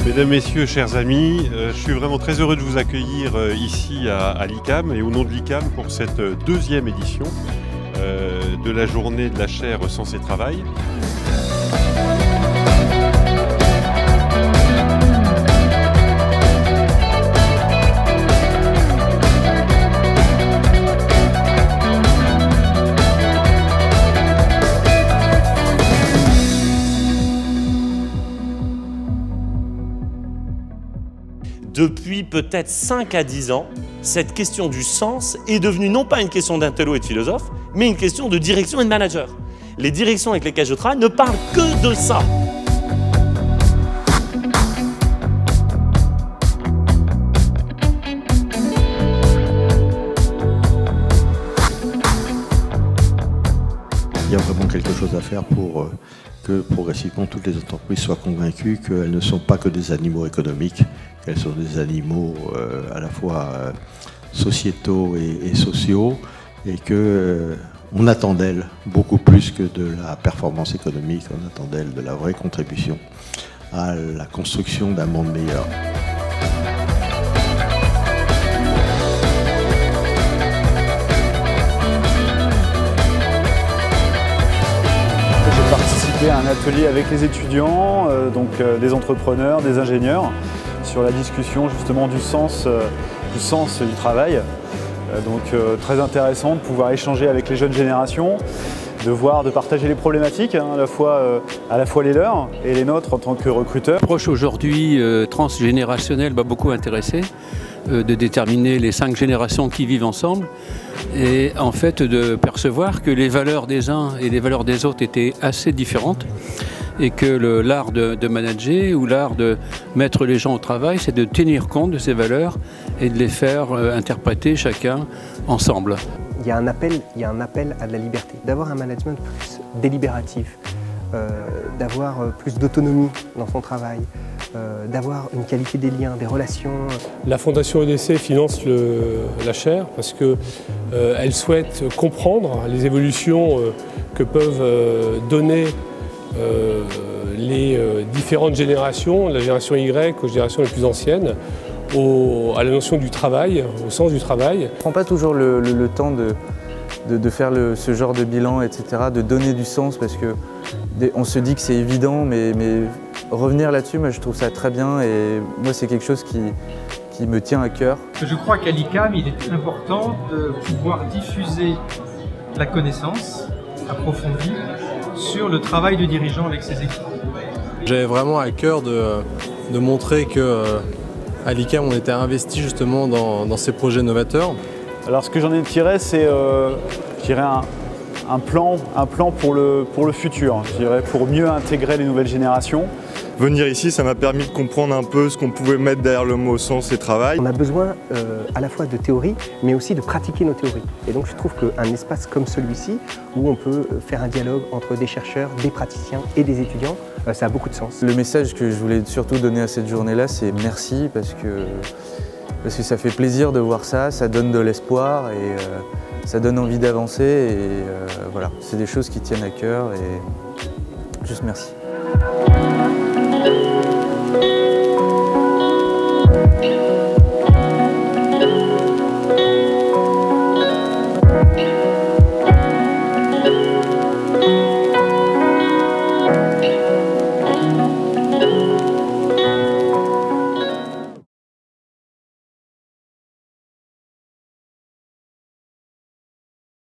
Mesdames, Messieurs, chers amis, je suis vraiment très heureux de vous accueillir ici à l'ICAM et au nom de l'ICAM pour cette deuxième édition de la journée de la chaire Sens et Travail. Depuis peut-être 5 à 10 ans, cette question du sens est devenue non pas une question d'intello et de philosophe, mais une question de direction et de manager. Les directions avec lesquelles je travaille ne parlent que de ça. Il y a vraiment quelque chose à faire pour que progressivement toutes les entreprises soient convaincues qu'elles ne sont pas que des animaux économiques, qu'elles sont des animaux à la fois sociétaux et sociaux, et qu'on attend d'elles beaucoup plus que de la performance économique, on attend d'elles de la vraie contribution à la construction d'un monde meilleur. J'ai participé à un atelier avec les étudiants, des entrepreneurs, des ingénieurs, sur la discussion justement du sens du travail. Très intéressant de pouvoir échanger avec les jeunes générations, de partager les problématiques, à la fois les leurs et les nôtres en tant que recruteurs. L'approche aujourd'hui transgénérationnelle m'a beaucoup intéressé, de déterminer les 5 générations qui vivent ensemble et en fait de percevoir que les valeurs des uns et les valeurs des autres étaient assez différentes et que l'art de manager ou l'art de mettre les gens au travail, c'est de tenir compte de ces valeurs et de les faire interpréter chacun ensemble. Il y a un appel à de la liberté, d'avoir un management plus délibératif, d'avoir plus d'autonomie dans son travail, d'avoir une qualité des liens, des relations. La Fondation EDC finance la chaire parce qu'elle souhaite comprendre les évolutions que peuvent donner les différentes générations, la génération Y aux générations les plus anciennes, à la notion du travail, au sens du travail. On ne prend pas toujours le temps de faire ce genre de bilan, etc., de donner du sens parce qu'on se dit que c'est évident, mais revenir là-dessus, moi je trouve ça très bien et moi c'est quelque chose qui me tient à cœur. Je crois qu'à l'ICAM, il est important de pouvoir diffuser la connaissance approfondie sur le travail de dirigeant avec ses équipes. J'avais vraiment à cœur de montrer qu'à l'ICAM on était investi justement dans ces projets novateurs. Alors ce que j'en ai tiré, c'est un plan pour le futur, je dirais, pour mieux intégrer les nouvelles générations. Venir ici, ça m'a permis de comprendre un peu ce qu'on pouvait mettre derrière le mot sens et travail. On a besoin à la fois de théorie, mais aussi de pratiquer nos théories. Et donc je trouve qu'un espace comme celui-ci, où on peut faire un dialogue entre des chercheurs, des praticiens et des étudiants, ça a beaucoup de sens. Le message que je voulais surtout donner à cette journée-là, c'est merci, parce que ça fait plaisir de voir ça, ça donne de l'espoir et ça donne envie d'avancer. Et voilà, c'est des choses qui tiennent à cœur et juste merci.